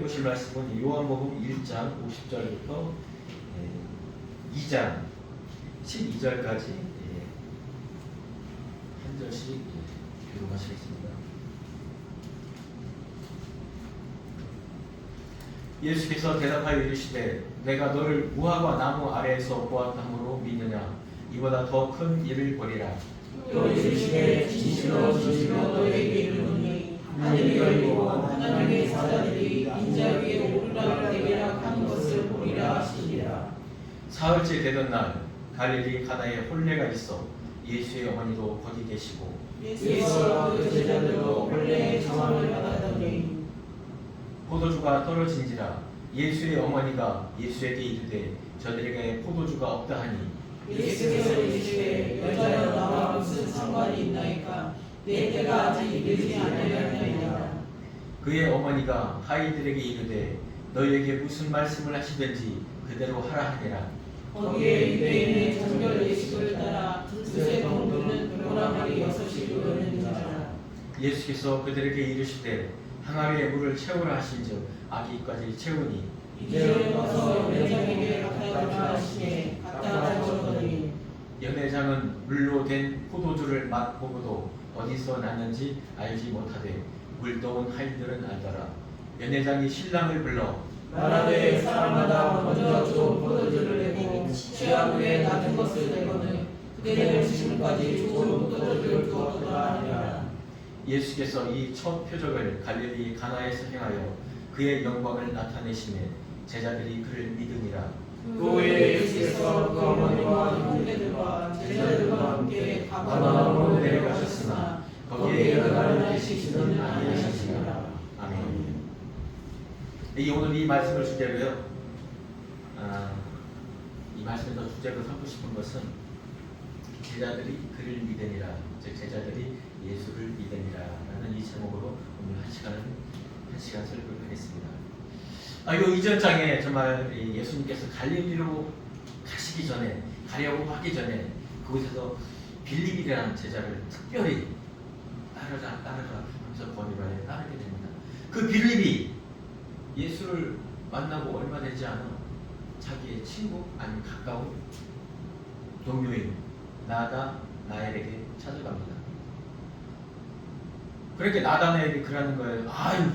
보실 말씀은 요한복음 1장 50절부터 2장 12절까지 한 절씩 교독하시겠습니다. 예수께서 대답하여 이르시되 내가 너를 무화과 나무 아래에서 보았다므로 믿느냐? 이보다 더 큰 일을 벌이라. 또 이르시되 진실로 진실로 너희에게 이르노니 하늘이 열리고 하나님의 사자들이 인자 위에 오르락 내리락 하는 것을 보리라 하시니라. 사흘째 되던 날 갈릴리 가나에 혼례가 있어 예수의 어머니도 거기 계시고 예수와 그 제자들도 혼례의 청함을 받았더니 포도주가 떨어진지라 예수의 어머니가 예수에게 이르되 저들에게 포도주가 없다 하니 예수께서 이르시되 여자여 나와 무슨 상관이 있나이까 내 때가 아직 이르지 아니하였나이다. 그의 어머니가 하인들에게 이르되 너희에게 무슨 말씀을 하시든지 그대로 하라 하니라. 거기에 유대인의 정결 예식을 따라 두세 동루는 벼랑말이 6이 모였는 자라. 예수께서 그들에게 이르시되 항아리에 물을 채우라 하신즉 아기까지 채우니 이제 와서 연장에게 갖다 주라 하시니 갖다 주었더니 연회장은 물로 된 포도주를 맛보고도 어디서 났는지 알지 못하되 물떠온 하인들은 알더라. 연회장이 신랑을 불러 말하되 사람마다 먼저 좋은 포도주를 내고 취한 후에 낮은 것을 내거늘 그대는 지금까지 좋은 포도주를 두었도다 하니라. 예수께서 이 첫 표적을 갈릴리 가나에서 행하여 그의 영광을 나타내시매 제자들이 그를 믿으니라. 그후에 예수께서 그 어머니와 형제들과 제자들과 함께 가버나움으로 내려가셨으나 거기에 그날을 계시지는 아니하시니라. 아멘. 오늘 이 말씀을 주제로요. 이 말씀에서 주제로 삼고 싶은 것은 제자들이 그를 믿으니라, 즉 제자들이 예수를 믿으니라라는 이 제목으로 오늘 한 시간 설교를 하겠습니다. 이 이전 장에 정말 예수님께서 갈릴리로 가려고 하기 전에 그곳에서 빌립이라는 제자를 특별히 따르라 하면서 권유를 따르게 됩니다. 그 빌립이 예수를 만나고 얼마 되지 않아 자기의 친구 아니면 가까운 동료인 나다나엘에게 찾아갑니다. 그렇게 나다나엘이 그러는 거예요. 아유,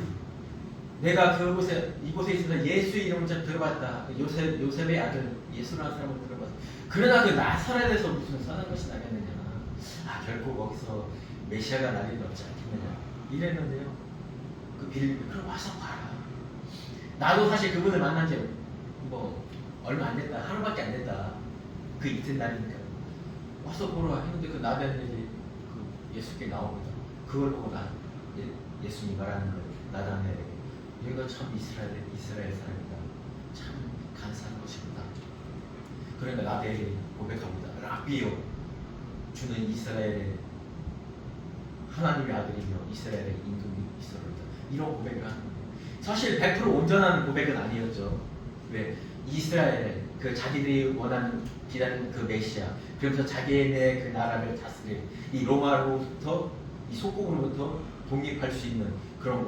내가 이곳에 있어서 예수의 이름을 좀 들어봤다. 요셉의 아들 예수라는 사람을 들어봤다. 그러나 그 나사렛에서 무슨 선한 것이 나겠느냐. 결코 거기서 메시아가 날 일은 없지 않겠느냐. 이랬는데요. 그 빌립이 그럼 와서 봐라. 나도 사실 그분을 만난 지 얼마 안 됐다. 하루밖에 안 됐다. 그 이튿날이니까. 와서 보라 했는데 그 나다나엘이 예수께 나옵니다. 그걸 보고 예수님이 말하는 거예요. 나다나엘에게 얘가 참 이스라엘 사람이다. 참 간사한 것이구나. 그러니까 나다나엘이 고백합니다. 라비요, 주는 이스라엘의 하나님의 아들이며 이스라엘의 임금이 있어로다. 이런 고백을 하는 거예요. 사실 100% 온전한 고백은 아니었죠. 왜? 이스라엘, 그 자기들이 원하는 기다리는 그 메시아, 그러면서 자기네 그 나라를 다스릴 이 로마로부터 이 속국으로부터 독립할 수 있는 그런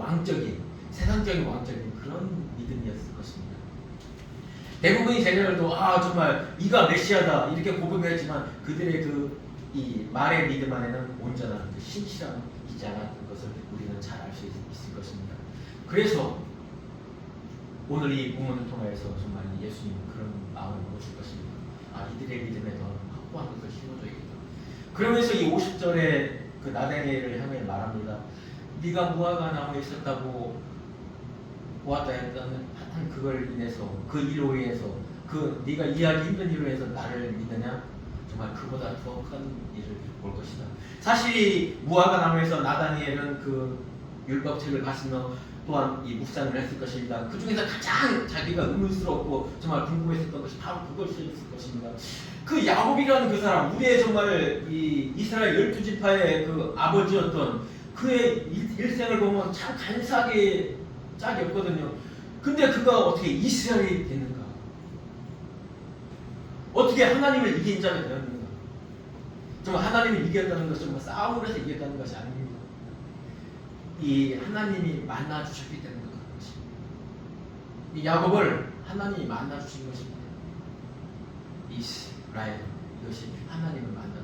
세상적인 왕적인 그런 믿음이었을 것입니다. 대부분의 제자들도 정말 이가 메시아다 이렇게 고백을 했지만 그들의 이 말의 믿음 안에는 온전한 신실함이 있지 않았던 것을 우리는 잘 알 수 있을 것입니다. 그래서 오늘 이 본문을 통해서 정말 예수님은 그런 마음을 보여줄 것입니다. 이들의 믿음에 더 확고한 것을 심어줘야겠다. 그러면서 이 50절에 그 나다나엘을 향해 말합니다. 네가 무화과 나무에 있었다고 보았다 했다는 그걸 인해서 그 일로 인해서 네가 이해하기 힘든 일로 인해서 나를 믿느냐? 정말 그보다 더 큰 일을 볼 것이다. 사실 이 무화과 나무에서 나다나엘은 그 율법책을 봤으며 또한 이 묵상을 했을 것입니다. 그 중에서 가장 자기가 의문스럽고 정말 궁금했었던 것이 바로 그것이었을 것입니다. 그 야곱이라는 그 사람, 우리의 정말 이 이스라엘 12지파의 그 아버지였던 그의 일생을 보면 참 간사하게 짝이 없거든요. 근데 그가 어떻게 이스라엘이 됐는가? 어떻게 하나님을 이긴 자가 되었는가? 정말 하나님을 이겼다는 것은 정말 싸움을 해서 이겼다는 것이 아닙니다. 이 하나님이 만나 주셨기 때문에 그런 것입니다. 이 야곱을 하나님이 만나 주신 것입니다. 이스라엘, 이것이 하나님을 만나다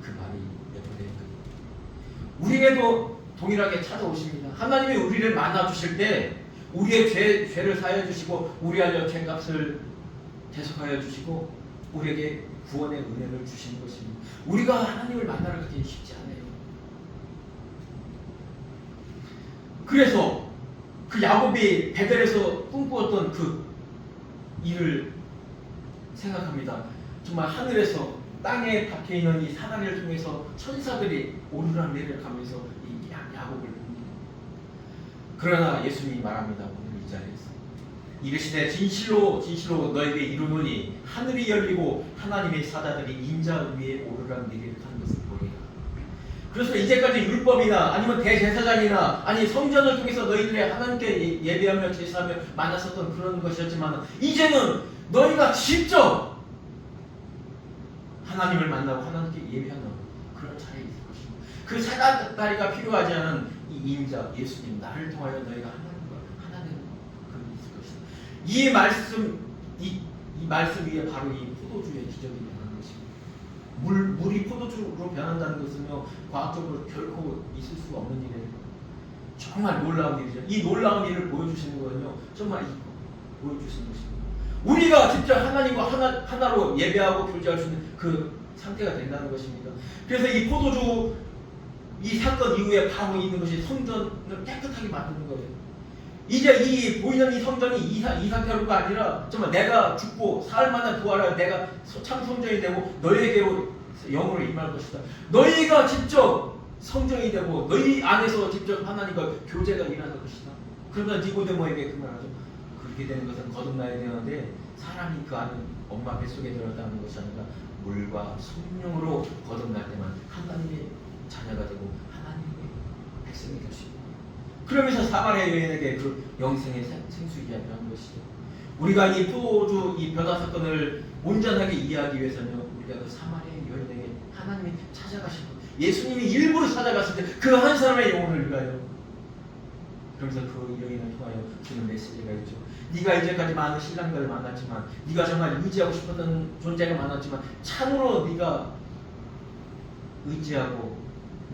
그 말이 내포되는 거예요. 우리에게도 동일하게 찾아오십니다. 하나님이 우리를 만나 주실 때 우리의 죄를 사하여 주시고 우리 알려 죄값을 대속하여 주시고 우리에게 구원의 은혜를 주시는 것입니다. 우리가 하나님을 만나러 가기 쉽지 않아요. 그래서 그 야곱이 베델에서 꿈꾸었던 그 일을 생각합니다. 정말 하늘에서 땅에 박혀있는 이 사다리를 통해서 천사들이 오르락 내리락 하면서 이 야곱을 봅니다. 그러나 예수님이 말합니다. 오늘 이 자리에서 이르시되 진실로 진실로 너에게 이르노니 하늘이 열리고 하나님의 사자들이 인자 위에 오르락 내리락 하는 것을 보리라. 그래서 이제까지 율법이나 아니면 대제사장이나 아니 성전을 통해서 너희들이 하나님께 예배하며 제사하며 만났었던 그런 것이었지만 이제는 너희가 직접 하나님을 만나고 하나님께 예배하는 그런 자리에 있을 것입니다. 그 사다리가 필요하지 않은 이 인자 예수님 나를 통하여 너희가 하나님 그런 있을 것입니다. 이 말씀 위에 바로 이 포도주의 기적이 일어나는 것입니다. 물이 포도주로 변한다는 것은요 과학적으로 결코 있을 수 없는 일이에요. 정말 놀라운 일이죠. 이 놀라운 일을 보여주시는 거는요 정말 보여주시는 것입니다. 우리가 직접 하나님과 하나로 예배하고 교제할 수 있는 그 상태가 된다는 것입니다. 그래서 이 포도주 이 사건 이후에 바로 있는 것이 성전을 깨끗하게 만드는 거예요. 이제 이 보이는 이 성전이 이 상태로가 아니라 정말 내가 죽고 사흘 만에 부활하여 내가 참 성전이 되고 너희에게로 영으로 임할 것이다. 너희가 직접 성전이 되고 너희 안에서 직접 하나님과 교제가 일어날 것이다. 그러나 니고데모에게 그 말하죠. 그렇게 되는 것은 거듭나야 되는데 사람이 그 안에 엄마 뱃속에 들어갔다는 것이 아니라 물과 성령으로 거듭날 때만 하나님의 자녀가 되고 하나님의 백성이 될 수 있다. 그러면서 사마리아 여인에게 그 영생의 생수 이야기를 하는 것이죠. 우리가 이 포도주 이 변화 사건을 온전하게 이해하기 위해서는 우리가 그 사마리아 여인에게 하나님이 찾아가시고 예수님이 일부러 찾아갔을 때 그 한 사람의 영혼을 위하여 그러면서 그 여인을 통하여 주는 메시지가 있죠. 네가 이제까지 많은 신랑들을 만났지만 네가 정말 의지하고 싶었던 존재가 많았지만 참으로 네가 의지하고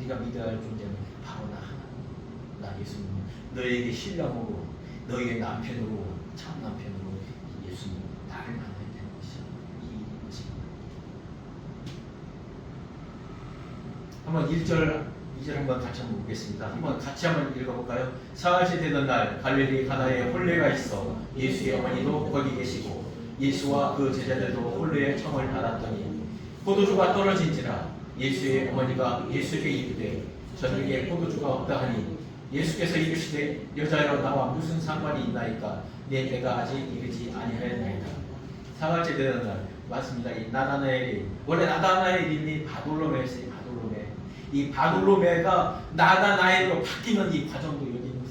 네가 믿어야 할 존재는 바로 나 예수님. 너에게 신랑으로 너희의 남편으로 참 남편으로 예수님 나를 만나야 되는 것이죠. 이 것입니다. 한번 1절 2절 한번 같이 한번 보겠습니다. 한번 같이 한번 읽어볼까요? 사흘째 되던 날 갈릴리 가나에 혼례가 있어 예수의 어머니도 거기 계시고 예수와 그 제자들도 혼례의 청을 받았더니 포도주가 떨어진지라 예수의 어머니가 예수에게 이르되 저녁에 포도주가 없다 하니 예수께서 이르시되 여자여 나와 무슨 상관이 있나이까 내 때가 아직 이르지 아니하였나이다. 사흘째 되던 날 맞습니다. 이 나다나엘이 원래 나다나엘 이름이 바돌로메였어요. 이 바돌로메가 나다나엘로 바뀌는 이 과정도 여기 있는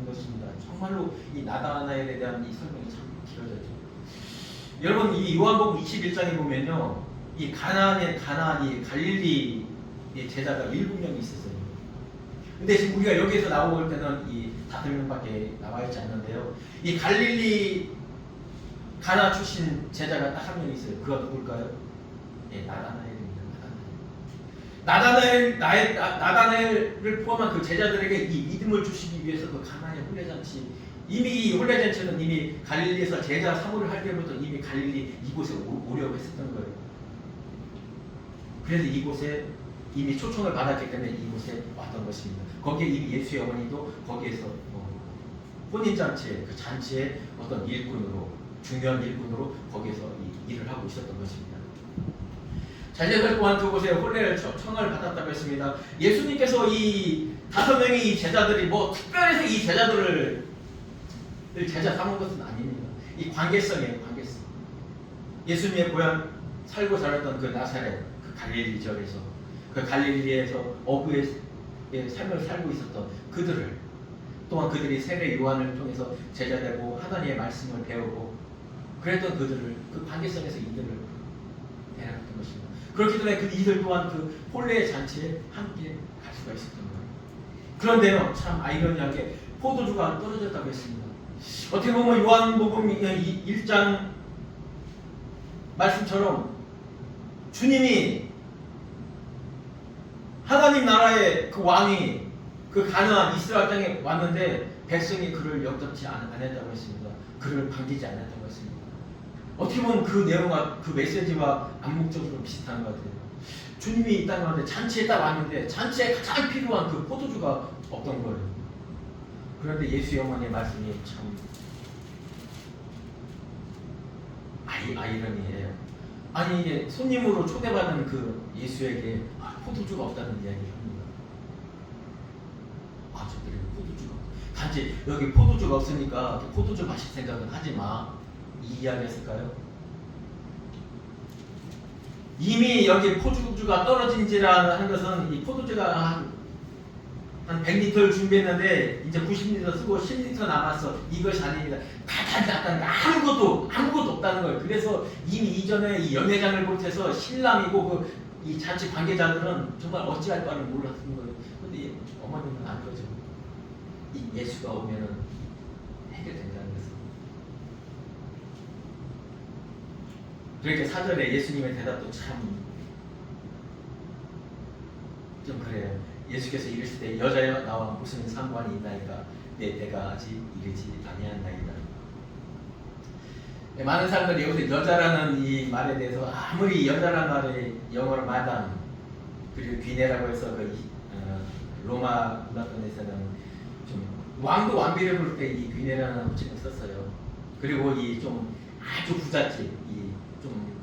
것입니다. 정말로 이 나다나엘에 대한 이 설명이 참 길어졌죠. 여러분 이 요한복음 21장에 보면요, 이 가나안이 갈릴리 제자가 7명이 있었어요. 근데 지금 우리가 여기에서 나올 때는 이 5명밖에 나와 있지 않는데요. 이 갈릴리 가나 출신 제자가 딱 한 명 있어요. 그가 누굴까요? 예, 나다나엘입니다. 나다나엘을 포함한 그 제자들에게 이 믿음을 주시기 위해서 그 가나의 혼례잔치, 이미 이 혼례잔치는 이미 갈릴리에서 제자 사모를 할 때부터 이미 갈릴리 이곳에 오려고 했었던 거예요. 그래서 이곳에 이미 초청을 받았기 때문에 이곳에 왔던 것입니다. 거기에 이미 예수의 어머니도 거기에서 혼인잔치에 그 잔치의 어떤 일꾼으로 중요한 일꾼으로 거기에서 이 일을 하고 있었던 것입니다. 제자들 또한 그곳에 혼례를 청을 받았다고 했습니다. 예수님께서 이 5명의 제자들이 뭐 특별해서 이 제자들을 제자 삼은 것은 아닙니다. 이 관계성이에요. 관계성. 예수님의 고향 살고 자랐던 그 나사렛, 그 갈릴리 지역에서 그 갈릴리에서 어부의 삶을 살고 있었던 그들을 또한 그들이 세례 요한을 통해서 제자되고 하나님의 말씀을 배우고 그랬던 그들을 그 관계성에서 이들을 대하였던 것입니다. 그렇기 때문에 그 이들 또한 그 혼례의 잔치에 함께 갈 수가 있었던 거예요. 그런데요, 참 아이러니하게 포도주가 떨어졌다고 했습니다. 어떻게 보면 요한복음 1장 말씀처럼 주님이 하나님 나라의 그 왕이 그 가나안 이스라엘 땅에 왔는데 백성이 그를 영접치 않았다고 했습니다. 그를 반기지 않았다고 했습니다. 어떻게 보면 그 내용과 그 메시지와 암묵적으로 비슷한 것 같아요. 주님이 이 땅에 왔는데 잔치에 딱 왔는데 잔치에 가장 필요한 그 포도주가 없던 거예요. 그런데 예수의 어머니의 말씀이 참 아이러니예요. 아니 이게 손님으로 초대받은 그 예수에게 포도주가 없다는 이야기를 합니다. 저들이 포도주가 단지 여기 포도주가 없으니까 포도주 마실 생각은 하지 마, 이 이야기였을까요? 이미 여기 포도주가 떨어진지라 하는 것은 이 포도주가 한 100리터를 준비했는데 이제 90리터 쓰고 10리터 남았어. 이것이 아닙니다. 다 약간 아무것도 없다는 거예요. 그래서 이미 이전에 이 연회장을 못해서 신랑이고 이 잔치 관계자들은 정말 어찌할 바를 몰랐던 거예요. 근데 어머니는 안 그러죠. 이 예수가 오면은 해결된다는 것을. 그러니까 사절에 예수님의 대답도 참 좀 그래요. 예수께서 이르실 때 여자여 나와 무슨 상관이 있나이까 내 때가 아직 이르지 아니하나이다. 많은 사람들이 여기서 여자라는 이 말에 대해서 아무리 여자라는 말이 영어로 마담 그리고 귀네라고 해서 로마 문화권에서는 좀 왕도 왕비를 부를 때 이 귀네라는 호칭을 썼어요. 그리고 이 좀 아주 부잣집 이 좀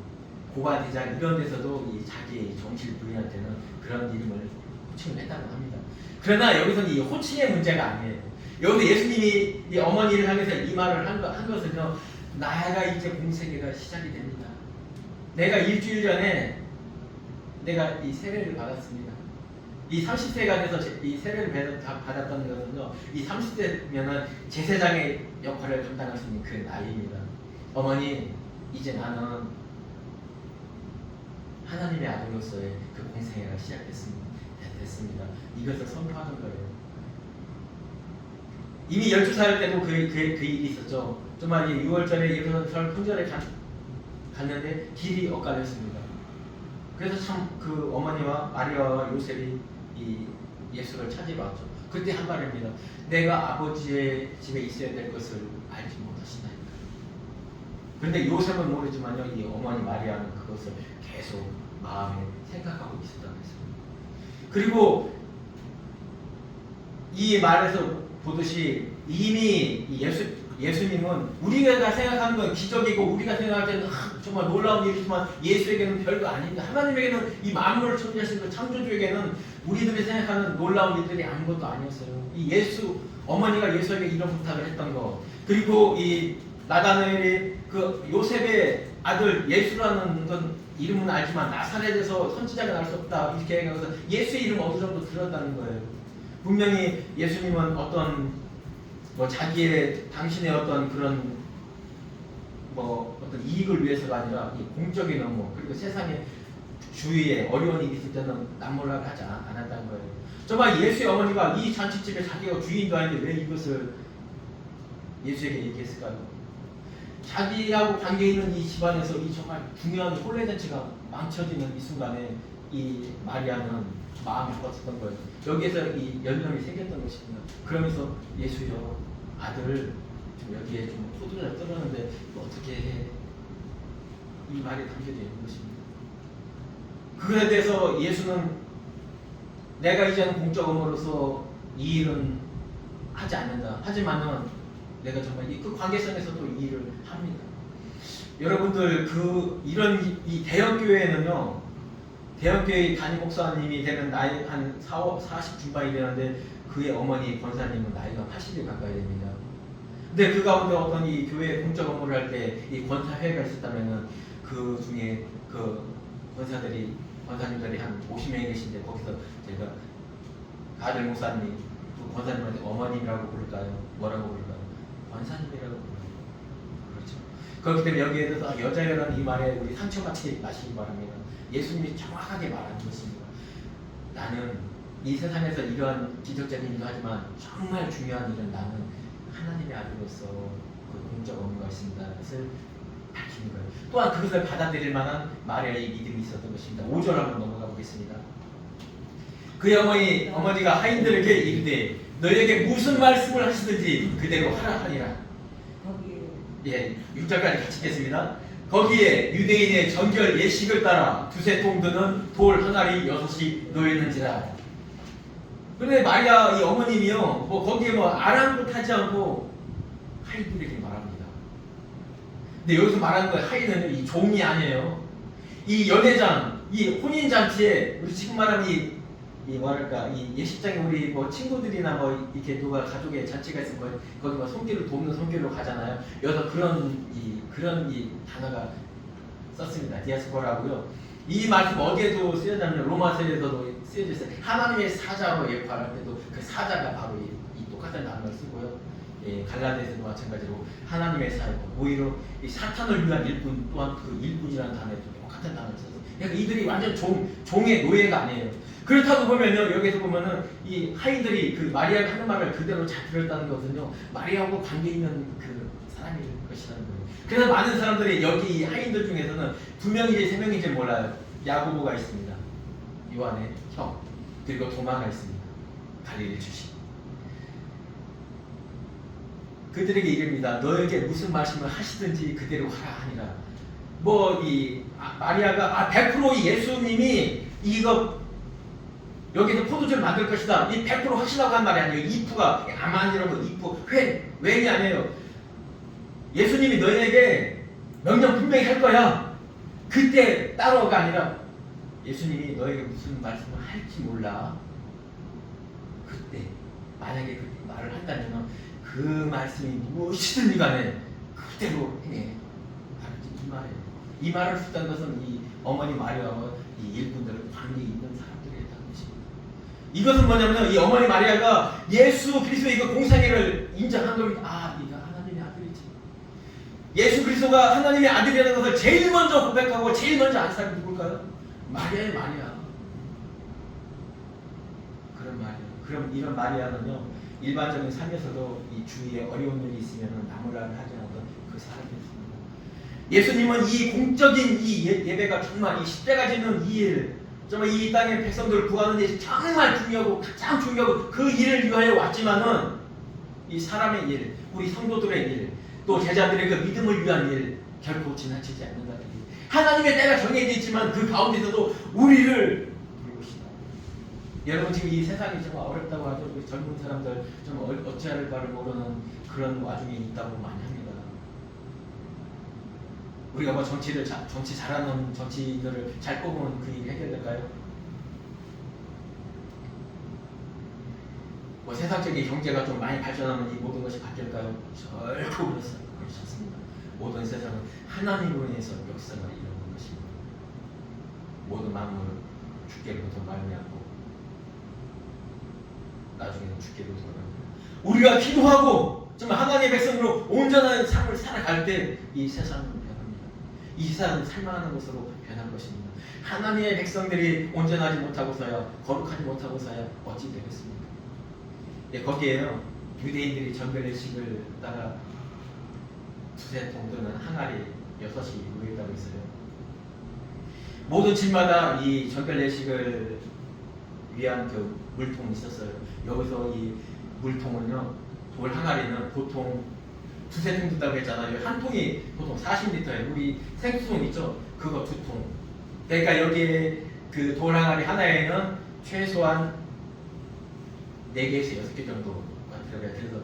고관 대장 이런 데서도 이 자기의 정실 부인한테는 그런 이름을 호칭을 했다고 합니다. 그러나 여기서는 이 호칭의 문제가 아니에요. 여기서 예수님이 이 어머니를 향해서 이 말을 한 것은요, 나가 이제 공세기가 시작이 됩니다. 내가 일주일 전에 내가 이 세례를 받았습니다. 이 30세가 돼서 이 세례를 받았던 것은요, 이 30세면은 제사장의 역할을 감당할 수 있는 그 나이입니다. 어머니, 이제 나는 하나님의 아들로서의 그 공생애가 시작됐습니다. 이것을 선포하는 거예요. 이미 12살 때도 그 일이 있었죠. 정말 6월절에 예루살렘 품절에 갔는데 길이 엇갈렸습니다. 그래서 참 그 어머니와 마리아와 요셉이 이 예수를 찾으러 왔죠. 그때 한 말입니다. 내가 아버지의 집에 있어야 될 것을 알지 못하시나이까. 그런데 요셉은 모르지만요, 이 어머니 마리아는 그것을 계속 마음에 생각하고 있었다고 했습니다. 그리고 이 말에서 보듯이 이미 예수님은 우리가 생각하는 건 기적이고 우리가 생각할 때는 정말 놀라운 일이지만 예수에게는 별거 아닙니다. 하나님에게는 이 만물을 창조하신 그 창조주에게는 우리들이 생각하는 놀라운 일들이 아무것도 아니었어요. 이 예수 어머니가 예수에게 이런 부탁을 했던 거, 그리고 이 나다나엘이 그 요셉의 아들 예수라는 건 이름은 알지만 나사렛에서 선지자가 날 수 없다 이렇게 얘기하면서 예수의 이름 어느 정도 들었다는 거예요. 분명히 예수님은 어떤 당신의 어떤 그런 어떤 이익을 위해서가 아니라 이 공적인 업무 그리고 세상의 주위에 어려운 일이 있을 때는 남몰라를 하지 않았다는 거예요. 정말 예수의 어머니가 이 잔치집에 자기가 주인도 아닌데 왜 이것을 예수에게 얘기했을까요? 자기하고 관계 있는 이 집안에서 이 정말 중요한 혼례잔치가 망쳐지는 이 순간에 이 마리아는 마음이 아팠던 거예요. 여기에서 이 연령이 생겼던 것입니다. 그러면서 예수여 아들 좀 여기에 좀 포도를 떨었는데 어떻게 해? 이 말이 담겨져 있는 것입니다. 그것에 대해서 예수는 내가 이제는 공적 업무로서 이 일은 하지 않는다. 하지만은 내가 정말 그 관계성에서도 이 일을 합니다. 여러분들 이런 이 대형 교회는요, 대형 교회 담임 목사님이 되는 나이 한 40 중반이 되는데 그의 어머니 권사님은 나이가 80이 가까이 됩니다. 근데 그 가운데 어떤 이 교회 공적 업무를 할 때 이 권사회가 있었다면은 그 중에 그 권사님들이 한 50명이 계신데 거기서 제가 아들 목사님 그 권사님한테 어머님이라고 부를까요? 뭐라고 부를까요? 권사님이라고 부르는 그렇죠. 그렇기 때문에 여기에 대해서 여자여라는 이 말에 우리 상처받지 마시기 바랍니다. 예수님이 정확하게 말하는 것입니다. 나는 이 세상에서 이러한 기적적인 일도 하지만 정말 중요한 일은 나는 하나님의 아들로서 그 공적 업무가 있습니다는 것을 밝히는 거예요. 또한 그것을 받아들일 만한 마리아의 믿음이 있었던 것입니다. 5절 한번 넘어가 보겠습니다. 그의 어머니가 하인들에게 이르되 너희에게 무슨 말씀을 하시든지 그대로 하라 하니라. 예, 6절까지 같이 읽겠습니다. 거기에 유대인의 정결 예식을 따라 두세 통 드는 돌 항아리 6이 놓였는지라. 그런데 마리아 이 어머님이요, 거기에 아랑곳하지 않고 하인들에게 말합니다. 근데 여기서 말하는 거 하인은 이 종이 아니에요. 이 연회장, 이 혼인잔치에 우리 지금 말하는 이 예식장에 우리 친구들이나 이렇게 누가 가족의 잔치가 있으면 거기 손길을 돕는 손길로 가잖아요. 여기서 그런 단어가 썼습니다. 디아스포라고요. 이 말씀 어디에도 쓰여졌냐면 로마서에서도 쓰여져 있어요. 하나님의 사자로 예표할 때도 그 사자가 바로 이 똑같은 단어를 쓰고요. 예, 갈라디아서도 마찬가지로 하나님의 사자고 오히려 이 사탄을 위한 일꾼 또한 그 일꾼이라는 단어에도 똑같은 단어를 써서 그러니까 이들이 완전 종의 노예가 아니에요. 그렇다고 보면요, 여기서 보면은 이 하인들이 그 마리아가 하는 말을 그대로 잘 들었다는 것은요, 마리아하고 관계 있는 그 사람일 것이라는 거예요. 그래서 많은 사람들이 여기 이 하인들 중에서는 2명인지 3명인지 몰라요. 야고보가 있습니다. 요한의 형. 그리고 도마가 있습니다. 갈릴리 출신. 그들에게 이릅니다. 너에게 무슨 말씀을 하시든지 그대로 하라 하니라. 마리아가 100% 예수님이 이거 여기서 포도주를 만들 것이다. 이 100% 확신하고 한 말이 아니에요. 이프가 아만이라고 이프 웬이 아니에요. 예수님이 너희에게 명령 분명히 할 거야. 그때 따로가 아니라 예수님이 너에게 무슨 말씀을 할지 몰라. 그때 만약에 그 말을 한다면 그 말씀이 무엇이든 간에 그대로 행해. 이 말이에요. 이 말을 쓰던 것은 이 어머니 마리아와 이 일꾼들은 관계 있는 사람들이었다는 것입니다. 이것은 뭐냐면 이 어머니 마리아가 예수 그리스도의 그 공생애를 인정한 겁니다. 네가 하나님의 아들이지. 예수 그리스도가 하나님의 아들이라는 것을 제일 먼저 고백하고 제일 먼저 안 사람이 누굴까요? 마리아의 마리아. 그런 마리아. 그럼 이런 마리아는요, 일반적인 삶에서도 이 주위에 어려운 일이 있으면 나무라를 하지 않았던 그 사람이었습니다. 예수님은 이 공적인 이 예배가 정말 이 십자가 지는 이 일, 정말 이 땅의 백성들을 구하는 일이 정말 중요하고 가장 중요하고 그 일을 위하여 왔지만은 이 사람의 일, 우리 성도들의 일, 또 제자들의 그 믿음을 위한 일 결코 지나치지 않는다는 일. 하나님의 때가 정해져 있지만 그 가운데서도 우리를 부르시다. 여러분 지금 이 세상이 정말 어렵다고 하죠. 우리 젊은 사람들 좀 어찌할 바를 모르는 그런 와중에 있다고 많이 합니다. 우리가 정치 잘하는 정치인들을 잘 뽑으면 그 일이 해결될까요? 세상적인 경제가 좀 많이 발전하면 이 모든 것이 바뀔까요? 결코 그렇지 않습니다. 모든 세상은 하나님으로 인해서 역사가 일어나는 것입니다. 모든 만물은 주께로부터 말미암고 나중에는 주께로부터 말미암고 우리가 기도하고 정말 하나님의 백성으로 온전한 삶을 살아갈 때 이 세상은 변합니다. 이 세상은 살만한 것으로 변할 것입니다. 하나님의 백성들이 온전하지 못하고서야 거룩하지 못하고서야 어찌 되겠습니까? 예, 거기에요 유대인들이 정결례식을 따라 두세 정도는 항아리 6이 놓였다고 있어요. 모든 집마다 이 정결례식을 위한 그 물통이 있었어요. 여기서 이 물통은요, 돌 항아리는 보통 두세 통 든다고 했잖아요. 한 통이 보통 40리터예요. 우리 생수통 있죠? 그거 2통. 그러니까 여기에 그 돌 항아리 하나에는 최소한 4개에서 6개 정도가 들어가요. 그래서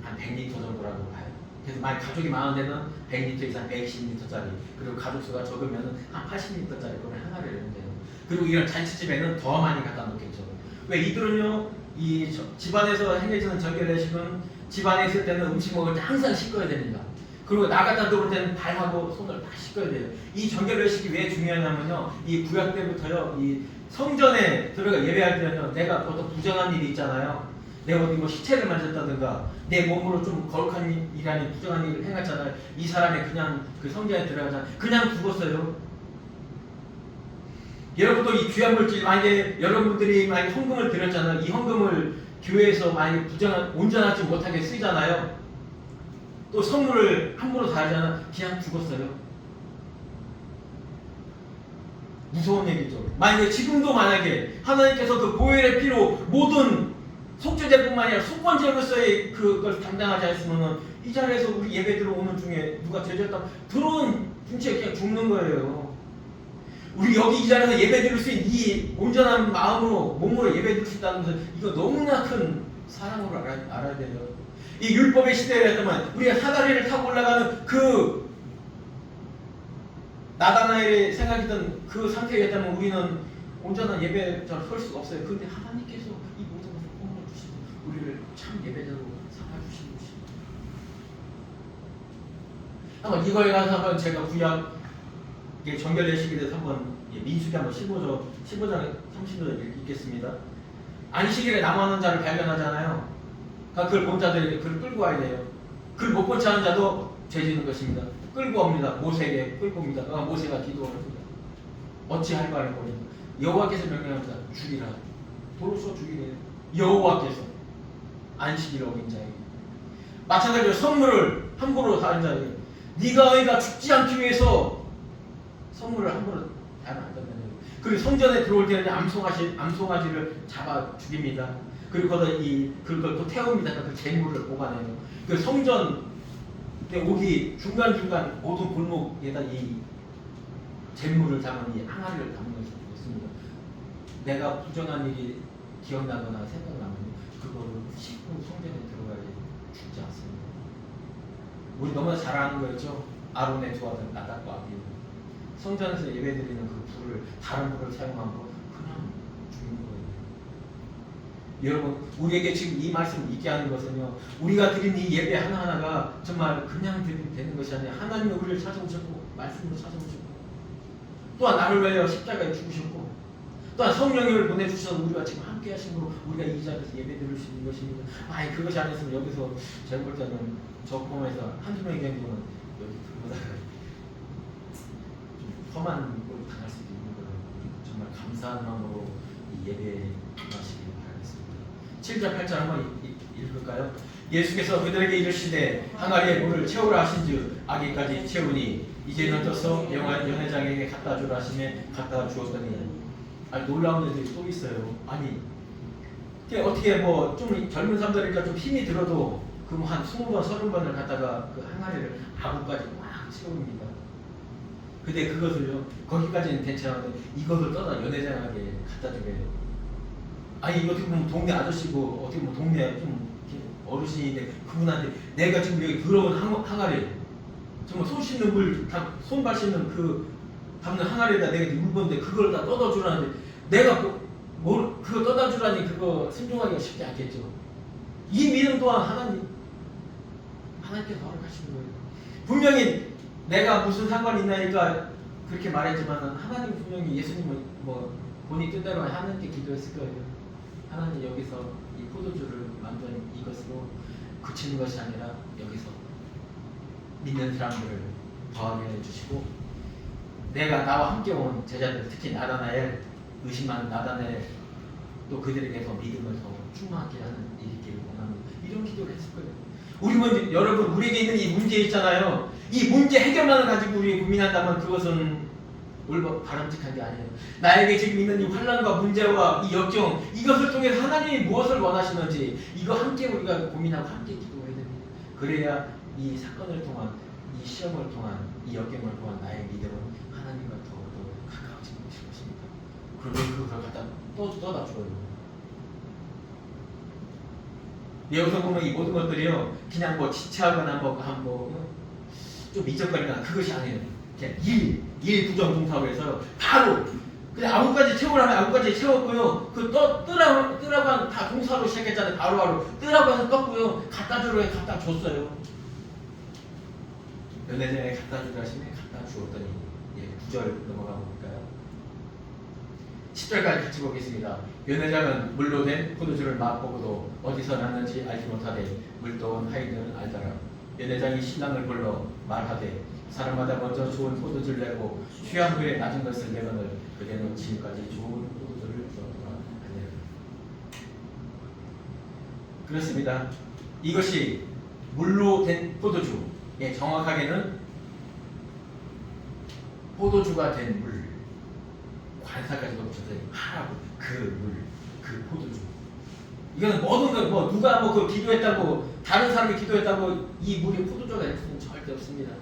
한 100리터 정도라고 봐요. 그래서 만약 가족이 많은 데는 100리터 이상 120리터짜리, 그리고 가족 수가 적으면 한 80리터짜리 그걸 항아리를 내면 돼요. 그리고 이런 잔치집에는 더 많이 갖다 놓겠죠. 왜 이들은요, 이 집안에서 행해지는 정결례식은 집안에 있을 때는 음식 먹을 때 항상 씻어야 됩니다. 그리고 나갔다 들어올 때는 발하고 손을 다 씻어야 돼요. 이 정결례식이 왜 중요하냐면요, 이 구약 때부터요, 이 성전에 들어가 예배할 때는요, 내가 보통 부정한 일이 있잖아요. 내가 어디 시체를 만졌다든가 내 몸으로 좀 거룩한 일이 아닌 부정한 일을 행했잖아요. 이 사람이 그냥 그 성전에 들어가잖아요. 그냥 죽었어요. 여러분도 이 귀한 물질, 만약에 여러분들이 만약에 헌금을 드렸잖아요. 이 헌금을 교회에서 만약에 온전하지 못하게 쓰잖아요. 또 선물을 함부로 다 하잖아. 그냥 죽었어요. 무서운 얘기죠. 만약에 하나님께서 그 보혈의 피로 모든 속죄제뿐만 아니라 속건제로서의 그걸 담당하지 않았으면 이 자리에서 우리 예배 들어오는 중에 누가 죄졌다 들어온 중치에 그냥 죽는 거예요. 우리 여기 이 자리에서 예배 드릴 수 있는 이 온전한 마음으로 몸으로 예배 드릴 수 있다는 것은 이거 너무나 큰 사랑으로 알아야 돼요. 이 율법의 시대였다면 우리가 사다리를 타고 올라가는 그 나다나엘이 생각했던 그 상태였다면 우리는 온전한 예배자로 설 수가 없어요. 그런데 하나님께서 이 모든 것을 공헌해 주시고 우리를 참 예배자로 삼아주시는 것입니다. 한번 이거에 가서 한번 제가 구약 정결 예식에 대해서 한번 민수기 한번 15장 30절 읽겠습니다. 안식일에 남아있는 자를 발견하잖아요. 그러니까 그걸 본 자들이 그를 끌고 와야 돼요. 그를 못 본 채 하는 자도 죄 짓는 것입니다. 끌고 옵니다. 모세에게 끌고 옵니다. 모세가 기도합니다. 어찌할 바를 보니 여호와께서 명령합니다. 죽이라. 돌로 쏘 죽이래요. 여호와께서 안식일 어긴 자에게. 마찬가지로 선물을 함부로 다른 자에게 네가 죽지 않기 위해서 선물을 함부로 다면 안 된다는 거예요. 그리고 성전에 들어올 때는 암송아지를 잡아 죽입니다. 그리고 그걸 또 태웁니다. 그 재물을 보관해요. 그 성전 오기 중간중간 모든 골목에다 이 재물을 담은 이 항아리를 담는 것이 있습니다. 내가 부정한 일이 기억나거나 생각나면 그거를 씻고 성전에 들어가야 죽지 않습니다. 우리 너무나 잘 아는 거였죠. 아론의 두 아들 나답과 아비후. 성전에서 예배드리는 그 불을 다른 불을 사용하고 그냥 죽는 거예요. 여러분, 우리에게 지금 이 말씀을 잊게 하는 것은요, 우리가 드린 이 예배 하나하나가 정말 그냥 되는 것이 아니라 하나님이 우리를 찾아오셨고 말씀으로 찾아오셨고 또한 나를 위하여 십자가에 죽으셨고 또한 성령을 보내주셔서 우리가 지금 함께 하신 거로 우리가 이 자리에서 예배 드릴 수 있는 것입니다. 그것이 아니었으면 여기서 제가 볼 때는 저 포함해서 한두 명이 경우는 여기 들어오다가 좀 험한 꼴 당할 수도 있는 거예요. 정말 감사한 마음으로 이 예배에 임하시길 바라겠습니다. 7절 8절 한번 읽을까요? 예수께서 그들에게 이르시되 항아리에 물을 채우라 하신즉 아기까지 채우니 이제는 떠서 연회장에게 갖다 주라 하시매 갖다 주었더니 놀라운 일들이 또 있어요. 어떻게 좀 젊은 사람들이니까 좀 힘이 들어도 그럼 한 20번 30번을 갖다가 그 항아리를 아구까지 꽉 채웁니다. 근데 그것을요 거기까지는 괜찮은데 이것을 떠나 연회장에게 갖다 주래요. 어떻게 보면 동네 아저씨고 어떻게 보면 동네 좀 어르신인데 그분한테 내가 지금 여기 들어온 항아리 정말 손 씻는 물, 손발 씻는 그 담는 항아리에다 내가 물 건데 그걸 다 떠다 주라는데 내가 그거 떠다 주라니 그거 순종하기가 쉽지 않겠죠. 이 믿음 또한 하나님께서 허락하신 거예요. 분명히 내가 무슨 상관이 있나니까 그렇게 말했지만 하나님 분명히 예수님은 본인 뜻대로 하나님께 기도했을 거예요. 하나님 여기서 이 포도주를 완전히 이것으로 그치는 것이 아니라 여기서 믿는 사람들을 더하게 해주시고 내가 나와 함께 온 제자들 특히 나다나엘 의심하는 나다나엘 또 그들에게 더 믿음을 더 충만하게 하는 일이 있기를 원합니다. 이런 기도를 했을 거예요. 여러분 우리에게 있는 이 문제 있잖아요. 이 문제 해결만을 가지고 우리 고민한다면 그것은 바람직한 게 아니에요. 나에게 지금 있는 이 환난과 문제와 이 역경 이것을 통해 하나님이 무엇을 원하시는지 이거 함께 우리가 고민하고 함께 기도해야 됩니다. 그래야 이 사건을 통한 이 시험을 통한 이 역경을 통한 나의 믿음은 하나님과 더욱더 가까워지는 것입니다. 그러면 그걸 갖다 떠다 줘요. 여기서 보면 이 모든 것들이요 그냥 지체하거나 좀 미적거리거나 그것이 아니에요. 그냥 일 부정동사로 해서 바로 그냥 아무까지 채우라면 아무까지 채웠고요. 뜨라고 다 동사로 시작했잖아요. 바로 뜨라고 해서 떴고요. 갖다 주러 갖다 줬어요. 연회장에 갖다 주라 하시면 갖다 주었더니 9절 넘어가 볼까요? 10절까지 같이 보겠습니다. 연회장은 물로 된 포도주를 맛보고도 어디서 났는지 알지 못하되 물떠온 하인들은 알더라. 연회장이 신랑을 불러 말하되 사람마다 먼저 좋은 포도주를 내고 취한 후에 낮은 것을 내거늘 그대는 지금까지 좋은 포도주를 주었더라 하니라. 그렇습니다. 이것이 물로 된 포도주. 예, 정확하게는 포도주가 된 물. 관사까지도 붙여서 하라고 그 물, 그 포도주. 이거는 모든 걸 뭐 누가 뭐 그 기도했다고 다른 사람이 기도했다고 이 물이 포도주가 될 수는 절대 없습니다.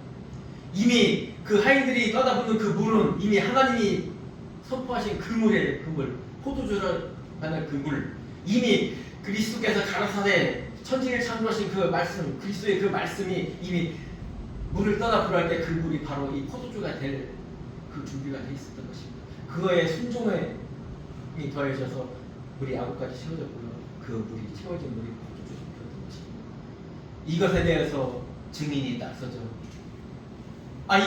이미 그 하인들이 떠다보는 그 물은 이미 하나님이 선포하신 그 물의 그 물, 포도주를 만난 그 물, 이미 그리스도께서 가라사대 천지를 창조하신 그 말씀, 그리스도의 그 말씀이 이미 물을 떠나 불할 때 그 물이 바로 이 포도주가 될 그 준비가 돼 있었던 것입니다. 그거에 순종이 더해져서 물이 아구까지 채워졌고요. 그 물이 채워진 물이 포도주가 되었던 것입니다. 이것에 대해서 증인이 딱 서죠.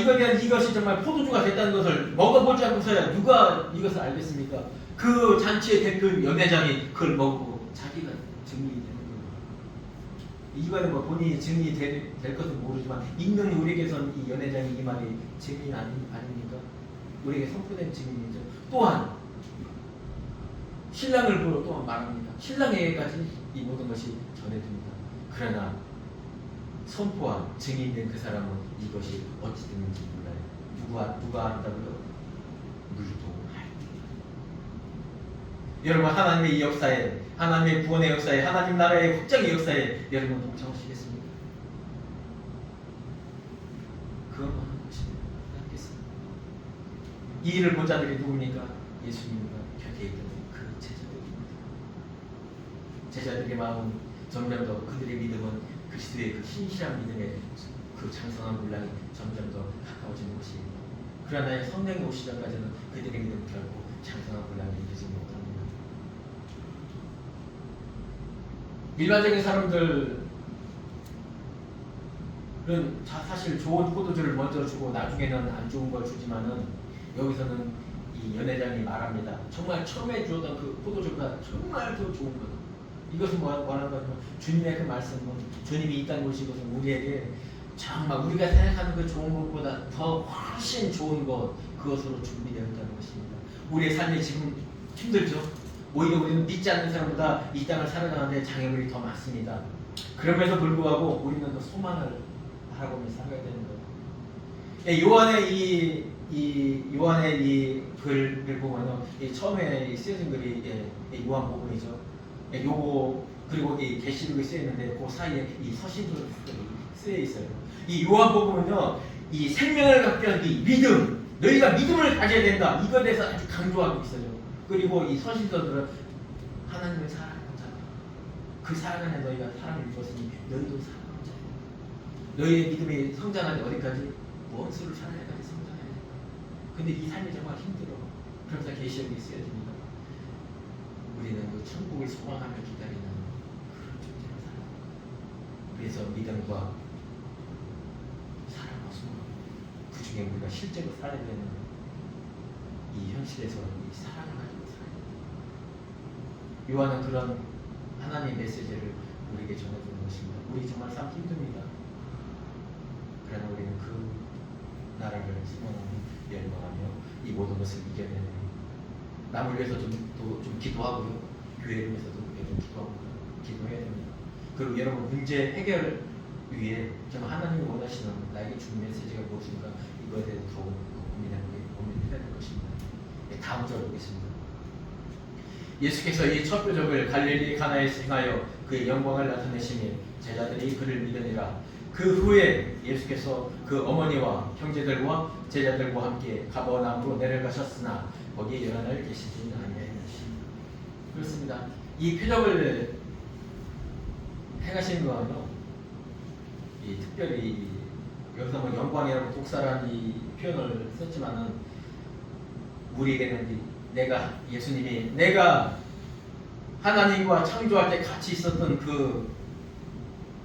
이거에 대한 이것이 정말 포도주가 됐다는 것을 먹어보지 않고서야 누가 이것을 알겠습니까? 그 잔치의 대표 연회장이 그걸 먹고 자기가 증인이 되는 거예요. 이거는 뭐 본인이 증인이 될 것은 모르지만 읽는 우리에게선 이 연회장이 이 말이 증인 아닙니까? 우리에게 선포된 증인이죠. 또한 신랑을 보러 또한 말합니다. 신랑에게까지 이 모든 것이 전해집니다. 그러나 선포한 증인된 그 사람은 이것이 어찌 됐는지 몰라요. 누가 안다고요? 물도 알니다. 여러분, 하나님의 이 역사에, 하나님의 구원의 역사에, 하나님 나라의 확장의 역사에 여러분 동참하시겠습니까? 그것만 하는 것이 낫겠습니다. 이 일을 본 자들이 누굽니까? 예수님과 곁에 있던 그 제자들입니다. 제자들의 마음은 점점 더, 그들의 믿음은 그리스도의 그 신실한 믿음의 그 장성한 분량이 점점 더 가까워지는 것입니다. 그러나 성령이 오시기 전까지는 그들의 믿음은 결코 장성한 분량이 이루어지지 못합니다. 일반적인 사람들은 사실 좋은 포도주를 먼저 주고 나중에는 안 좋은 걸 주지만은 여기서는 이 연회장이 말합니다. 정말 처음에 주었던 그 포도주가 정말 더 좋은 것. 이것은 뭐라는 거냐면 주님의 그 말씀은, 주님이 이 땅에 오신 것은 우리에게 정말 우리가 생각하는 그 좋은 것보다 더 훨씬 좋은 것, 그것으로 준비되어 있다는 것입니다. 우리의 삶이 지금 힘들죠. 오히려 우리는 믿지 않는 사람보다 이 땅을 살아가는데 장애물이 더 많습니다. 그럼에도 불구하고 우리는 더 소망을 바라보며 살아야 되는 거예요. 요한의 이 글을 보면요, 이 처음에 쓰여진 글이 요한복음이죠. 요거 그리고 이 계시록이 쓰여 있는데 그 사이에 이 서신도 쓰여 있어요. 이 요한복음은요, 이 생명을 갖게 한 이 믿음, 너희가 믿음을 가져야 된다. 이거에 대해서 아주 강조하고 있어요. 그리고 이 서신서들은 하나님을 사랑하는 자다. 그 사랑 안에 너희가 사랑을 입었으니 너희도 사랑하는 자다. 너희의 믿음이 성장하니 어디까지? 원수를 사랑해까지 성장해야 된다. 근데 이 삶이 정말 힘들어. 그러면서 계시록이 쓰여집니다. 우리는 그 천국을 소망하며 기다리는 그런 존재로 살아갑니다. 그래서 믿음과 사랑과 소망, 그 중에 우리가 실제로 살아야 되는 이 현실에서 이 사랑을 가지고 살아야 됩니다. 요한은 그런 하나님의 메시지를 우리에게 전해주는 것입니다. 우리 정말 삶 힘듭니다. 그러나 우리는 그 나라를 소망하며 열망하며 이 모든 것을 이겨내는, 남을 위해서 좀 기도하고요. 교회를 위해서도 좀 기도해야 됩니다. 그리고 여러분, 문제 해결 위해 정말 하나님이 원하시는 나에게 주는 메시지가 무엇인가, 이거에 대해서 더욱 고민해야 될 것입니다. 다음 절 보겠습니다. 예수께서 이 첫 표적을 갈릴리 가나에서 행하여 그의 영광을 나타내시니 제자들이 그를 믿으니라. 그 후에 예수께서 그 어머니와 형제들과 제자들과 함께 가버나움으로 내려가셨으나 거기에 여러 날 계시지는 아니하였습니다. 그렇습니다. 이 표적을 행하신 거는요, 이 특별히 여기서 뭐 영광이라고 독사란 이 표현을 썼지만은 우리에게는 예수님이 내가 하나님과 창조할 때 같이 있었던 그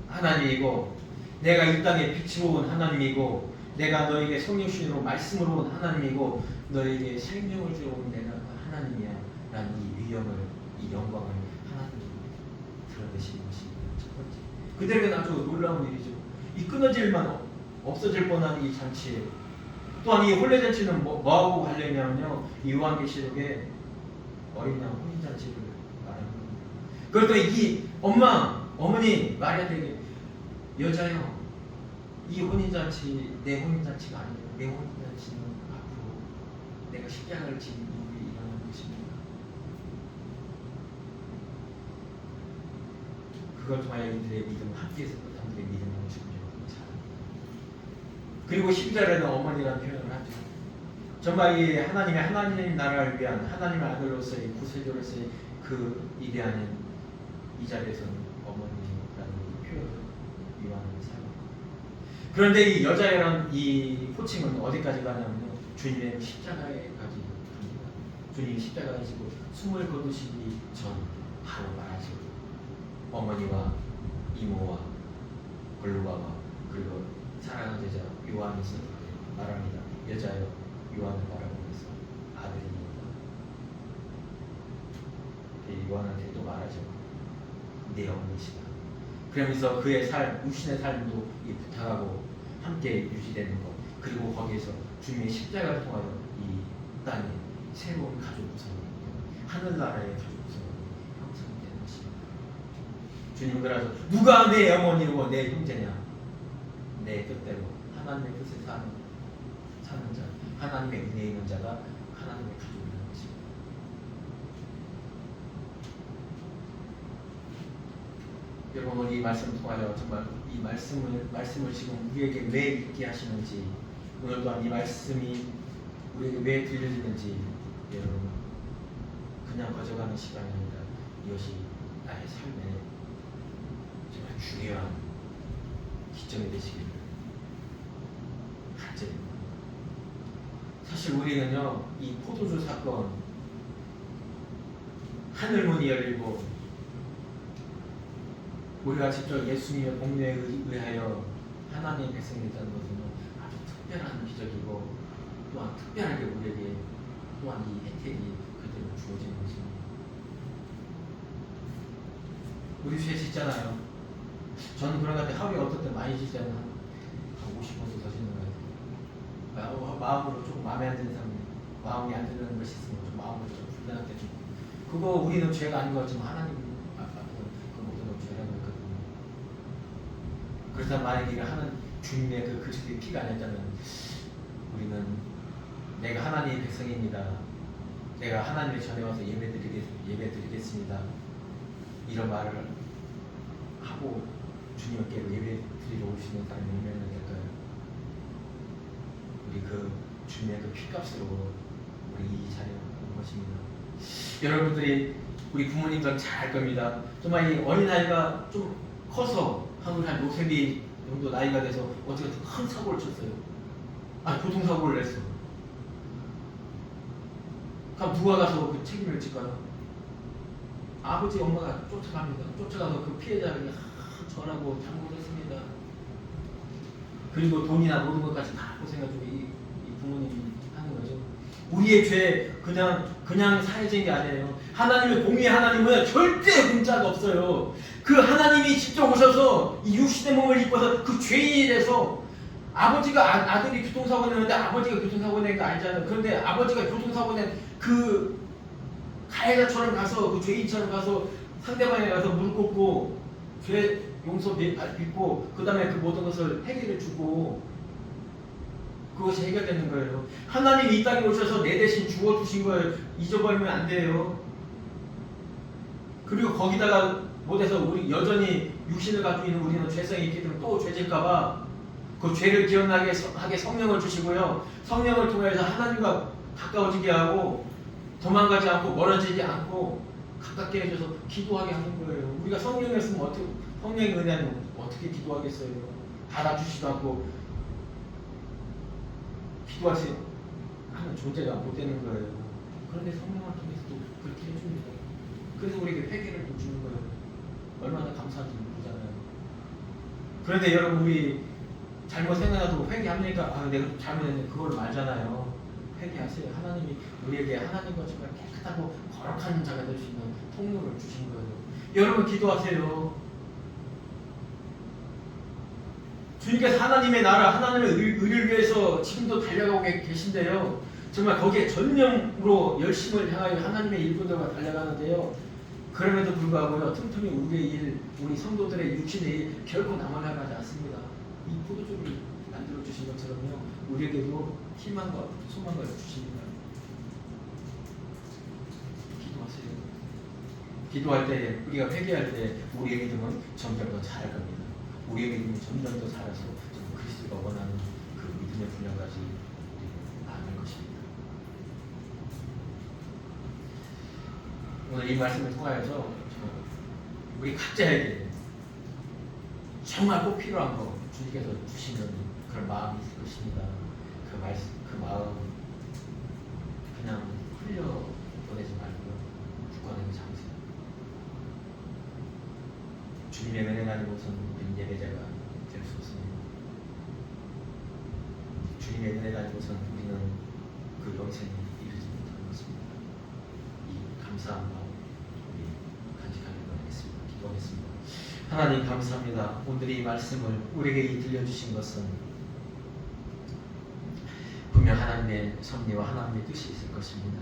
하나님이고, 내가 이 땅에 빛으로 온 하나님이고, 내가 너에게 성령 주시로 말씀으로 온 하나님이고, 너에게 생명을 주러 온 내가 하나님이야 라는 이 위엄을, 이 영광을 하나님이 드러내시는 것입니다. 첫 번째, 그들에게는 아주 놀라운 일이죠. 이 끊어질만 없어질 뻔한 이 잔치에, 또한 이 혼례잔치는 뭐하고 관련이냐면요, 이 요한계시록에 어린 양 혼인잔치를 말하는 겁니다. 그것도 이 어머니 마리아에게 여자여, 이 혼인잔치 내 혼인잔치가 아니에요. 내 혼인잔치는 앞으로 내가 십자가를 지는 이후에 일어나는 것입니다. 그걸 통하여 이들의 믿음을 함께해서 사람들의 믿음을 주시는 잘. 그리고 12절에는 어머니라는 표현을 하죠. 정말 이 하나님 나라를 위한 하나님의 아들로서의 구세주로서의 그 이대한 이 자리에서는 어머니라는 표현을 요한은 사용합니다. 그런데 이 여자애란 이 호칭은 어디까지 가냐면요, 주님의 십자가에 갑니다. 주님이 십자가에 지고 숨을 거두시기 전 바로 말하죠. 어머니와 이모와 골로바와 그리고 사랑하는 제자 요한이 말합니다. 여자여, 요한을 바라보면서 아들입니다. 요한한테 또 말하죠. 내 어머니시다. 그러면서 그의 육신의 삶도 부탁하고 함께 유지되는 것, 그리고 거기에서 주님의 십자가를 통하여 이 땅에 새로운 가족 구성이, 하늘나라의 가족 구성이 형성되는 것입니다. 주님은 그러죠. 누가 내 어머니고 내 형제냐? 내 뜻대로 하나님의 뜻에 사는 자, 하나님의 은혜 있는 자가 하나님의 가족이라는 것입니다. 여러분, 오늘 이 말씀을 통하여 정말 이 말씀을 지금 우리에게 왜 읽게 하시는지, 오늘 또한 이 말씀이 우리에게 왜 들려지는지 여러분 그냥 거저가는 시간이 아니라 이것이 나의 삶의 정말 중요한 기점이 되시기를 간절입니다. 사실 우리는요, 이 포도주 사건, 하늘문이 열리고 우리가 직접 예수님의 복음에 의하여 하나님의 백성이 됐다는 것은 아주 특별한 기적이고, 또한 특별하게 우리에게 또한 이 혜택이 그대로 주어지는 것입니다. 우리 죄 짓잖아요. 저는 그런 것 같아요. 하루에 어떨 때 많이 짓지 않나? 한 50번도 더 짓는 것 같아요. 마음으로 조금 마음에 안 드는 사람, 마음이 안 드는 것이 있으면 좀 마음으로 좀 불편할 때 좀, 그거 우리는 죄가 아닌 것 같지만 하나님 그 모든 건 죄라고 했거든요. 그래서 만약에 하는 주님의 그 그리스도의 피가 아니었다면 우리는 내가 하나님의 백성입니다. 내가 하나님의 전에 와서 예배드리겠습니다. 이런 말을 하고 주님께로 예배드리러 오시는 사람이 얼마나 될까요? 우리 그 주님의 그 피값으로 우리 이 자리에 온 것입니다. 여러분들이 우리 부모님들 잘 알 겁니다. 정말 이 어린아이가 좀 커서 한 요셉이 정도 나이가 돼서 어떻게 큰 사고를 쳤어요. 교통사고를 냈어. 그럼 누가 가서 그 책임을 질까요? 아버지, 엄마가 쫓아갑니다. 쫓아가서 그 피해자에게 저라고 잘못했습니다. 그리고 돈이나 모든 것까지 다 고생해주고 이 부모님이 하는 거죠. 우리의 죄 그냥 사해진 게 아니에요. 하나님의 공의의 하나님은 절대 문자가 없어요. 그 하나님이 직접 오셔서 이 육신의 몸을 입고서 그 죄인이 돼서, 아버지가 아들이 교통사고 내는데 아버지가 교통사고 낸 거 아니잖아요. 그런데 아버지가 교통사고 낸 그 가해자처럼 가서, 그 죄인처럼 가서 상대방에 가서 무릎 꿇고 죄 용서 빌고 그 다음에 그 모든 것을 해결해 주고 그것이 해결되는 거예요. 하나님이 이 땅에 오셔서 내 대신 죽어주신 거예요. 잊어버리면 안 돼요. 그리고 거기다가 못해서 우리 여전히 육신을 가지고 있는 우리는 죄성이 있기 때문에 또 죄질까봐 그 죄를 기억나게 하게 성령을 주시고요. 성령을 통해서 하나님과 가까워지게 하고 도망가지 않고 멀어지지 않고 가깝게 해줘서 기도하게 하는 거예요. 우리가 성령이었으면 어떻게, 성령의 은혜는 어떻게 기도하겠어요? 받아주지도 않고 기도하세요 하는 존재가 못 되는 거예요. 그런데 성령을 통해서 또 그렇게 해줍니다. 그래서 우리에게 회개를 또 주는 거예요. 얼마나 감사한지 모르잖아요. 그런데 여러분, 우리 잘못 생각나도 회개합니까? 내가 잘못했는데 그걸 말잖아요. 회개하세요. 하나님이 우리에게 하나님과 정말 깨끗하고 거룩한 자가 될 수 있는 통로를 주신 거예요. 여러분, 기도하세요. 주님께서 하나님의 나라, 하나님의 의를 위해서 지금도 달려가고 계신데요. 정말 거기에 전념으로 열심을 향하여 하나님의 일꾼들과 달려가는데요. 그럼에도 불구하고요, 틈틈이 우리의 일, 우리 성도들의 육신의 일 결코 남아나가지 않습니다. 이 포도주를 만들어 주신 것처럼요, 우리에게도 희망과 소망을 주십니다. 기도하세요. 기도할 때, 우리가 회개할 때 우리의 믿음은 점점 더 자랄 겁니다. 우리의 믿음이 점점 더 자라서 그리스도가 원하는 그 믿음의 분야까지 나아갈 것입니다. 오늘 이 말씀을 통하여서 우리 각자에게 정말 꼭 필요한 거 주님께서 주시는 그런 마음이 있을 것입니다. 그 마음 그냥 흘려보내지 말고요, 굳건하게 잡으세요. 주님의 은혜가 아니고선 우리는 예배자가 될 수 없습니다. 주님의 은혜가 아니고선 우리는 그 영생에 이르지 못하는 것입니다. 이 감사한 마음 우리 간직하길 바라겠습니다. 기도하겠습니다. 하나님 감사합니다. 오늘 이 말씀을 우리에게 들려주신 것은 분명 하나님의 섭리와 하나님의 뜻이 있을 것입니다.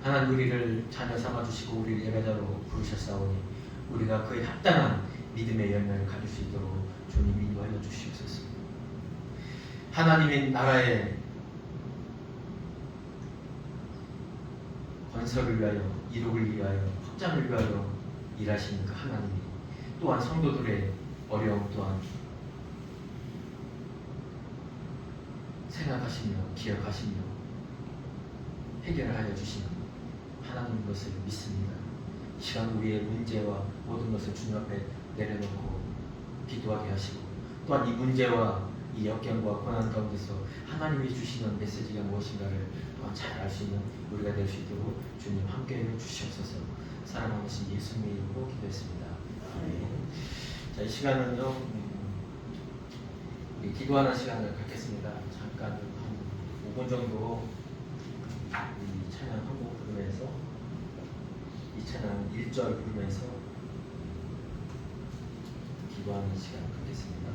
하나님 우리를 자녀 삼아주시고 우리를 예배자로 부르셨사오니 우리가 그에 합당한 믿음의 열매를 가질 수 있도록 주님 인도하여 주시옵소서. 하나님의 나라의 건설을 위하여, 이룩을 위하여, 확장을 위하여 일하시는 그 하나님이 또한 성도들의 어려움 또한 생각하시며 기억하시며 해결하여 주시는 하나님인 것을 믿습니다. 이 시간 우리의 문제와 모든 것을 주님 앞에 내려놓고 기도하게 하시고, 또한 이 문제와 이 역경과 고난 가운데서 하나님이 주시는 메시지가 무엇인가를 또한 잘 알 수 있는 우리가 될 수 있도록 주님 함께해 주시옵소서. 사랑하신 예수님의 이름으로 기도했습니다. 아멘. 자, 이 시간은요, 우리 기도하는 시간을 갖겠습니다. 잠깐 한 5분 정도 이 찬양 한 곡 부르면서, 이 찬양 1절 부르면서 기도하는 시간 갖겠습니다.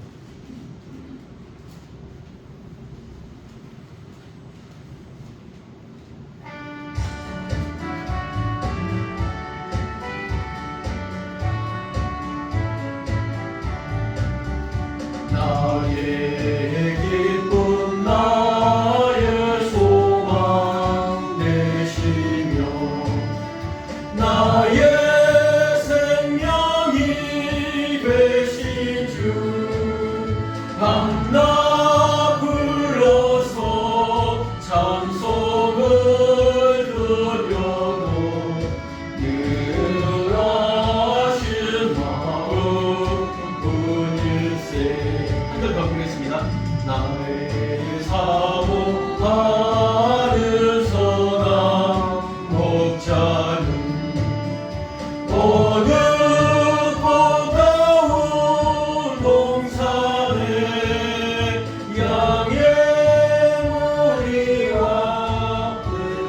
나의 기쁨 나의 소망 되시며 나의 생명이 되신 주 밤낮 불러서 찬송을 드려도 늘 하신 마음뿐일세. 한 번 더 부르겠습니다. 나의 사모하는 사람 목자는 어느 꽃다운 동산에 양의 무리와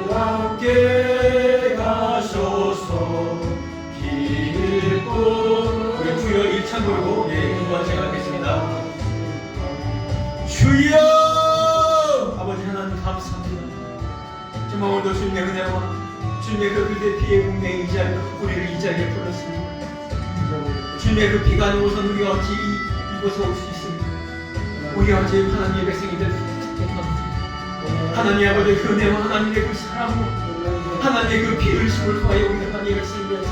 함께 가셔서 기쁨. 우리 주여 1찬 부르고 기도하는 시간 갖겠습니다. 주여! 아버지 하나님 감사합니다. 정말 오늘도 주님의 은혜와 주님의 그 그대 피의 공내에 이 자리에 우리를 이 자리에 불렀습니다. 주님의 그 피가 아니고선 우리가 어찌 이곳에 올 수 있습니까? 우리가 어찌 하나님의 백성이 될 수 있겠습니까? 하나님 아버지의 그 은혜와 하나님의 그 사랑과 하나님의 그 피 흘심을 통하여 우리가 하나님을 쓰면서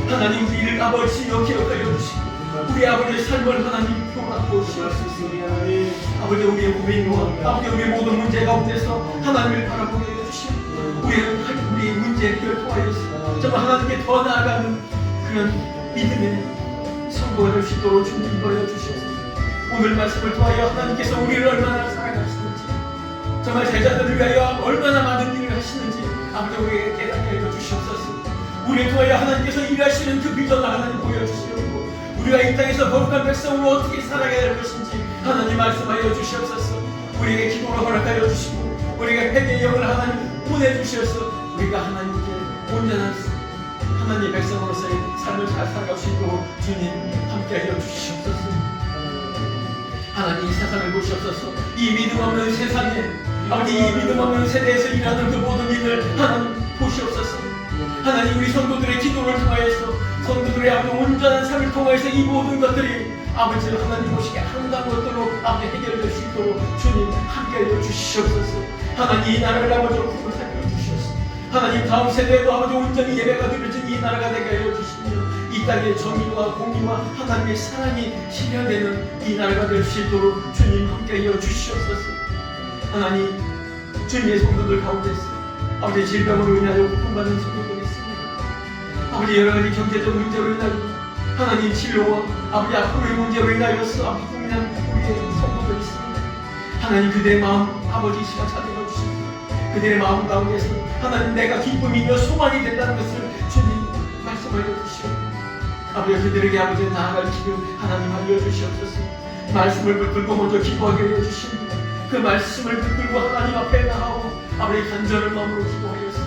하나님 우리를 아버지여 기억하여 주시고 우리 아버지의 삶을 하나님 보호하고 주시옵소서. 아버지 우리의 고민과 아버지 우리의 모든 문제 가운데서 하나님을 바라보게 해주시고 우리의 문제를 결통하여서 정말 하나님께 더 나아가는 그런 믿음의 성도가 될 수 있도록 주님 인도하여 주시옵소서. 오늘 말씀을 통하여 하나님께서 우리를 얼마나 사랑하시는지 정말 제자들을 위하여 얼마나 많은 일을 하시는지 아버지 우리에게 깨닫게 해줘 주시옵소서. 우리를 통하여 하나님께서 일하시는 그 비전을 하나님 보여주시옵고 우리가 이 땅에서 거룩한 백성으로 어떻게 살아가야 할 것인지 하나님 말씀하여 주시옵소서. 우리에게 기도를 허락하여 주시고 우리가 회개의 영을 하나님 보내주셔서 우리가 하나님께 온전한 하나님의 백성으로서의 삶을 잘 살아갈 수 있도록 주님 함께하여 주시옵소서. 하나님 이 세상을 보시옵소서. 이 믿음 없는 세상에 아버지 이 믿음 없는 세대에서 일하는 그 모든 일을 하나님 보시옵소서. 하나님 우리 성도들의 기도를 통하여서 성도들의 아버지 온전한 삶을 통하여서 이 모든 것들이 아버지 하나님 보시기에 한가한 것들로 아버지 해결될 수 있도록 주님 함께하여 주시옵소서. 하나님 이 나라를 아버지 구원하여 주시옵소서. 하나님 다음 세대에도 아버지 온전히 예배가 드려진 이 나라가 되게 하여 주시며 이 땅의 정의와 공의와 하나님의 사랑이 실현되는 이 나라가 될 수 있도록 주님 함께하여 주시옵소서. 하나님 주님의 성도들 가운데서 아버지 질병으로 인하여 고통받는 성도들이 있습니다. 아버지 여러가지 경제적 문제로 인하여 하나님 진로와 아버지 앞으로의 문제로 인하여서 아버지 고민한 우리의 성도들이 있습니다. 하나님 그들의 마음 아버지 이 시간 찾아가 주시고 그들의 마음 가운데서 하나님 내가 기쁨이며 소망이 된다는 것을 주님 말씀하여 주시옵소서. 아버지 그들에게 아버지 나아갈 길을 하나님 알려주시옵소서. 말씀을 붙들고 먼저 기뻐하게 해주십니다. 그 말씀을 붙들고 하나님 앞에 나아오고 아버지 간절한 마음으로 기도하여서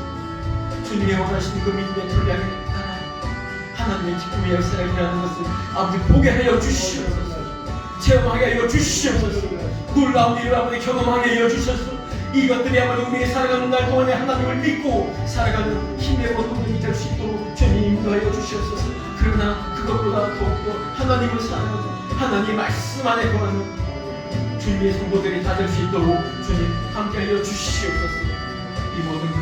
주님의 원하시는 그 믿음의 분량에 따라 하나님의 기쁨의 역사가 일어나는 것을 아버지 보게 하여 주시옵소서. 체험하게 하여 주시옵소서. 놀라운 일을 아버지 경험하게 하여 주셔서 이것들이 아버지 우리의 살아가는 날 동안에 하나님을 믿고 살아가는 힘의 원동력이 될 수 있도록 주님 인도하여 주시옵소서. 그러나 그것보다 더욱더 하나님을 사랑하고 하나님의 말씀 안에 거하는 주님의 성도들이 다 될 수 있도록 주님 함께하여 주시옵소서. 이 모든 것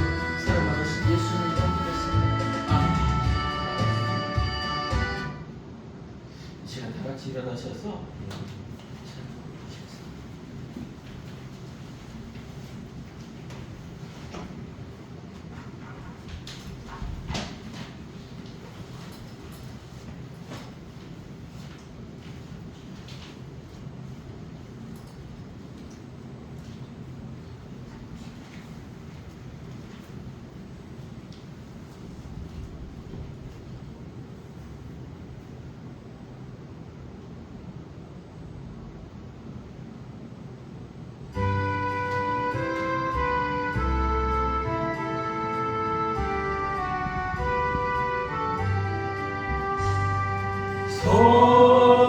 사랑하신 예수님의 이름으로 기도했습니다. 아멘. 이 시간 다 같이 일어나셔서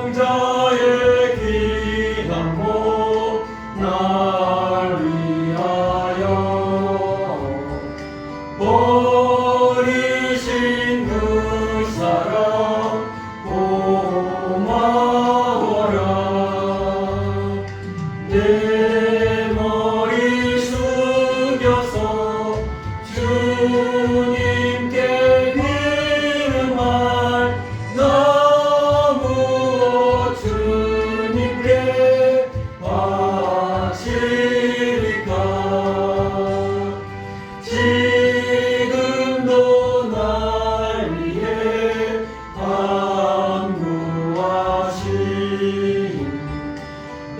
성자의 귀한 목 날 위하여 버리신 그 사랑 고마워라. 내 머리 숙여서 주님께 비는 말 주님께 바치리까. 지금도 날 위해 간구하신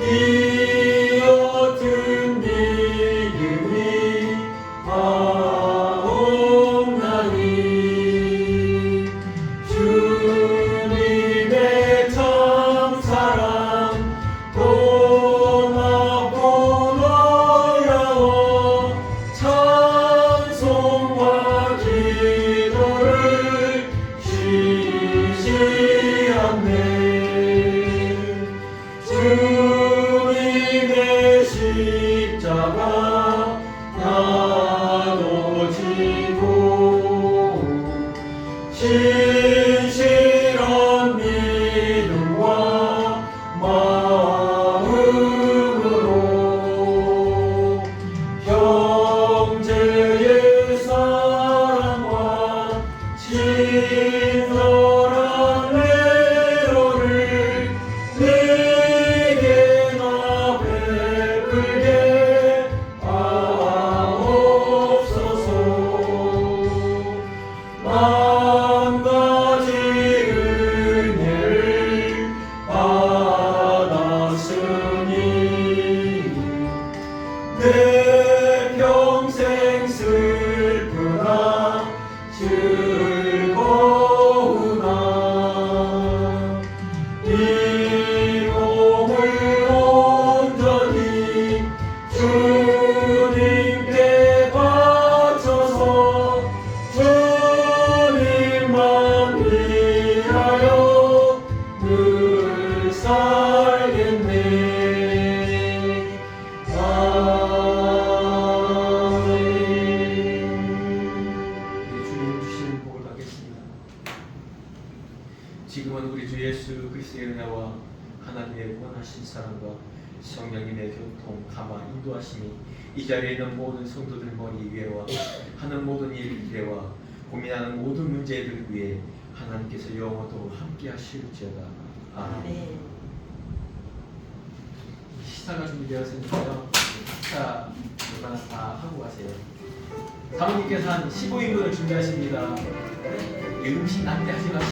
이 어떤 믿음이 하옵나니 주님의 참사랑 고맙고 놀라워 찬송과 기도를 쉬지 않네. 주님의 십자가 나도 지고 진실한 믿음과 마음으로 형제의 사랑과 친절한 애로를 내게나 베풀게 하옵소서. 만가 성령님의 교통, 감화, 인도하심이 이 자리에 있는 모든 성도들 머리 위에와 하는 모든 일 위에와 고민하는 모든 문제들 위에 하나님께서 영원토록 함께 하실지어다. 아멘. 식사가 준비되었으니까요. 식사 얼마나 다 하고 가세요. 사모님께서 한 15인분을 준비하십니다. 이 음식 낭비하지 마시고